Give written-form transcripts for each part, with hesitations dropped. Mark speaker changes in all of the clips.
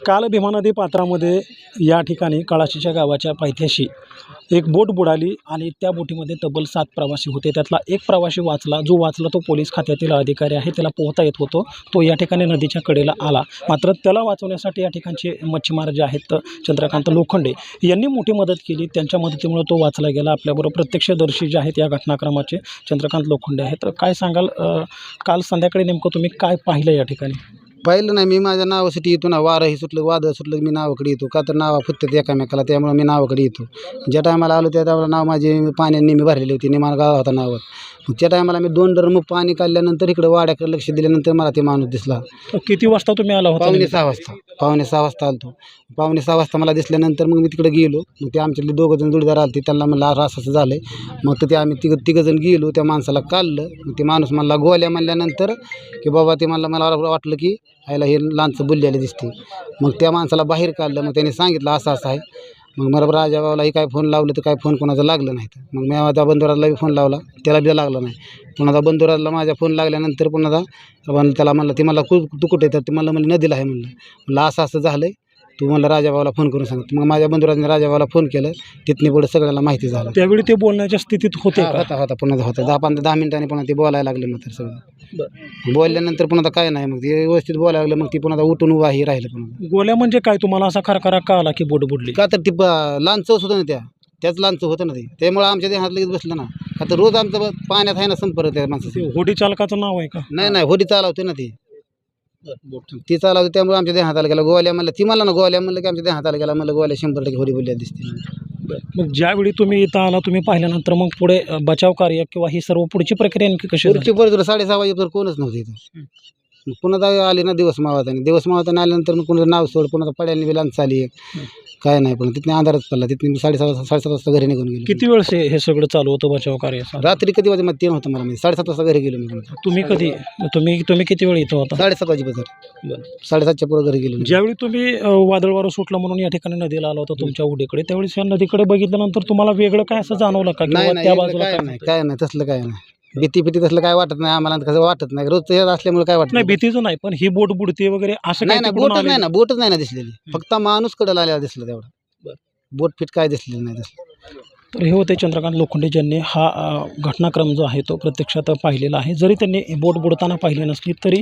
Speaker 1: काल भीमा नदी पात्रामध्ये या ठिकाणी कळाशीच्या गावाच्या पायथ्याशी एक बोट बुडाली आणि त्या बोटीमध्ये तब्बल 7 प्रवासी होते. त्यातला एक प्रवासी वाचला. जो वाचला तो पोलीस खात्यातील अधिकारी आहे. त्याला पोहता येत होतो. तो या ठिकाणी नदीच्या कडेला आला. मात्र त्याला वाचवण्यासाठी या ठिकाणचे मच्छीमार जे आहेत चंद्रकांत लोखंडे यांनी मोठी मदत केली. त्यांच्या मदतीमुळे तो वाचला गेला. आपल्याबरोबर प्रत्यक्षदर्शी जे आहेत या घटनाक्रमाचे चंद्रकांत लोखंडे आहेत. काय सांगाल, काल संध्याकाळी नेमकं तुम्ही काय पाहिलं या ठिकाणी?
Speaker 2: पाहिलं नाही, मी माझ्या नावासाठी येतो ना. वारंही सुटलं, वादळ सुटलं, मी नावाकडे येतो. का तर नावा फुटतात एकामेकाला, त्यामुळे मी नावाकडे येतो. ज्या टायमाला आलो त्या टायमाला नाव माझी पाण्याने मी भरलेली होती. निमान गाळा होता नावावर. मग त्या टायमाला मी 2 ड्रम पाणी काढल्यानंतर इकडे वाड्याकडे लक्ष दिल्यानंतर मला ते माणूस दिसला.
Speaker 1: किती वाजता तुम्ही आला होता?
Speaker 2: पावणे 6 वाजता आलतो. पावणे 6 वाजता मला दिसल्यानंतर मग मी तिकडे गेलो. मग ते आमच्यातले 2 जण जोडीदार आले. त्यांना म्हणलं असं झालं आहे. मग तर ते आम्ही तिघं जण गेलो. त्या माणसाला काढलं. मग ते माणूस मला गोल्या म्हणल्यानंतर की बाबा ते मला वाटलं की ह्याला हे लांचं बुललेले दिसते. मग त्या माणसाला बाहेर काढलं. मग त्यांनी सांगितलं असं आहे. मग मला राजाभाऊलाही काय फोन लावलं तर काय फोन कोणाचा लागलं नाही. मग मी माझ्या बंधुराजलाही फोन लावला, त्याला बी लागला नाही. कोणाचा बंधुराजला माझ्या फोन लागल्यानंतर पुन्हा त्याला म्हणलं ते मला तू कुठे तर ते मला म्हणलं नदीला आहे. म्हणलं असं झालं आहे, तू मला राजाभाऊला फोन करून सांगत. मग माझ्या बंधुराजने राजाभाऊला फोन केलं. तिथनं पुढे सगळ्याला माहिती झालं.
Speaker 1: त्यावेळी ते बोलण्याच्या स्थितीत होते का?
Speaker 2: होता पुन्हा होता 10 मिनिटांनी पुन्हा ते बोलायला लागले. मग तर सगळं बोलल्यानंतर पुन्हा काय नाही. मग ते व्यवस्थित बोलायला लागलं. मग ती पुन्हा उठून उभाही राहिलं. पुन्हा
Speaker 1: गोल्या म्हणजे काय, तुम्हाला असा खरखरा का आला की बोट बुडली?
Speaker 2: का तर ती लांचं होतं ना, त्याच लांचं होतं ना ते. त्यामुळे आमच्या देहात लगेच बसलं ना. का तर रोज आमचं पाण्यात आहे ना संपर्क त्या माणसाचं.
Speaker 1: होडी चालकाचं नाव आहे का?
Speaker 2: नाही होडी चालवते ना ती चालवते. त्यामुळे आमच्या देहात आलं गेला. गोवाल्या म्हणलं ती मला ना, गोवाल्या म्हणलं की आमच्या देहात आलं गेला. म्हणलं गोवाल्या 100% होडी बोलल्या दिसते.
Speaker 1: मग ज्यावेळी तुम्ही इथं आला, तुम्ही पाहिल्यानंतर मग पुढे बचाव कार्य किंवा ही सर्व पुढची प्रक्रिया नेमकी कशी झाली?
Speaker 2: पुढची परत 6:30 वाजेपर्यंत कोणच नव्हतं इथं. मग पुन्हा आली ना दिवस मावताने आल्यानंतर मग पुन्हा नाव सोड, पुन्हा पड्याने बी लांच आली. काय नाही, पण तिथने अंधारच पडला. तिथने 7:30 वाजता घरी निघून गेलो.
Speaker 1: किती वेळ हे सगळं चालू होतं बचाव कार्य?
Speaker 2: रात्री कधी वाजे 3 होतं मला. 7:30 वाजता घरी गेलो मी.
Speaker 1: तुम्ही कधी तुम्ही किती वेळ इथं होता?
Speaker 2: 7:30 वाजेपर्यंत. 7:30च्या पुढे घरी गेलो.
Speaker 1: ज्यावेळी तुम्ही वादळ वारं सुटलं म्हणून या ठिकाणी नदीला आला होता तुमच्या उडीकडे, त्यावेळेस या नदीकडे बघितल्यानंतर तुम्हाला वेगळं काय असं जाणवलं का?
Speaker 2: नाही
Speaker 1: त्या बाजूला
Speaker 2: काय नाही तसलं काय नाही. भीती तसलं काय वाटत नाही आम्हाला. कसं वाटत नाही, रोजचं हे असल्यामुळे काय वाटत
Speaker 1: नाही. भीतीचं नाही, पण ही बोट बुडते वगैरे असं
Speaker 2: नाही. बोटच नाही ना दिसलेली. फक्त माणूस कडला आलेला दिसला तेवढा. बोट फिट काय दिसलेलं नाही दिसलं.
Speaker 1: तर हे होते चंद्रकांत लोखंडे, ज्यांनी हा घटनाक्रम जो आहे तो प्रत्यक्षात पाहिलेला आहे. जरी त्यांनी बोट बुडताना पाहिली नसली तरी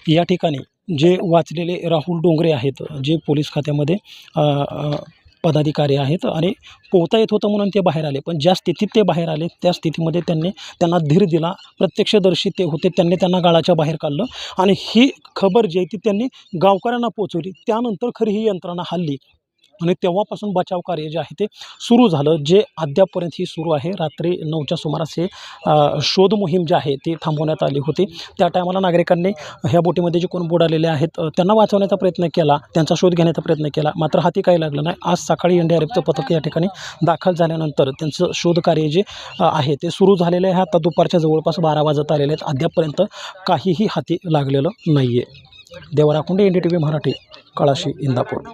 Speaker 1: या ठिकाणी जे वाचलेले राहुल डोंगरे आहेत, जे पोलीस खात्यामध्ये पदाधिकारी आहेत आणि पोहता येत होतं म्हणून ते बाहेर आले. पण ज्या स्थितीत ते बाहेर आले त्या स्थितीमध्ये त्यांना धीर दिला. प्रत्यक्षदर्शी ते होते, त्यांना गाळाच्या बाहेर काढलं आणि ही खबर जी आहे ती त्यांनी गावकऱ्यांना पोहोचवली. त्यानंतर खरी ही यंत्रणा हल्ली आणि तेव्हापासून बचाव कार्य जे आहे ते सुरू झालं, जे अद्यापपर्यंत ही सुरू आहे. रात्री 9च्या सुमारास हे शोध मोहीम जी आहे ती थांबवण्यात आली होती. त्या टायमाला नागरिकांनी ह्या बोटीमध्ये जे कोण बुडालेले आहेत त्यांना वाचवण्याचा प्रयत्न केला, त्यांचा शोध घेण्याचा प्रयत्न केला. मात्र हाती काही लागलं नाही. आज सकाळी NDRFचं पथक या ठिकाणी दाखल झाल्यानंतर त्यांचं शोधकार्य जे आहे ते सुरू झालेलं आहे. आता दुपारच्या जवळपास 12 वाजत आलेले आहेत. अद्यापपर्यंत काहीही हाती लागलेलं नाही आहे. देवराखुंडे, NDTV मराठी, कळाशी, इंदापूर.